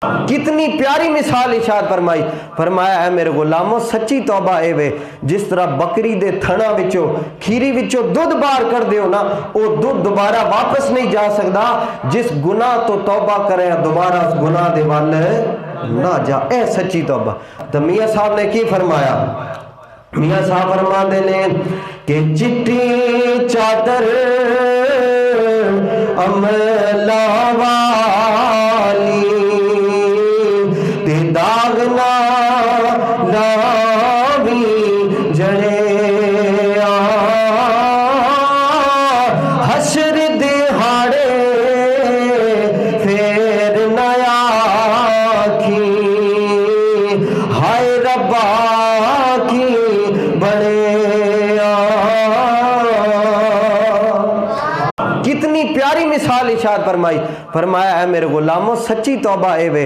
کتنی پیاری مثال ارشاد فرمائی، فرمایا ہے میرے غلاموں سچی توبہ اے وے جس طرح بکری دے تھنا وچوں کھیری وچوں دودھ باہر کر دیو نا، وہ دودھ دوبارہ واپس نہیں جا سکتا، جس گناہ تو توبہ کرے دوبارہ اس گناہ دے وال نہ جا، اے سچی توبہ۔ تو میاں صاحب نے کی فرمایا؟ میاں صاحب فرما دینے کہ چٹی چادر عملہ والی تے داغ نہ لاوی جڑے حشر دہاڑے پھر نہ آکھی ہائے ربا کی بڑے کتنی پیاری مثال ارشاد فرمائی، فرمایا ہے میرے غلاموں سچی توبہ اے وے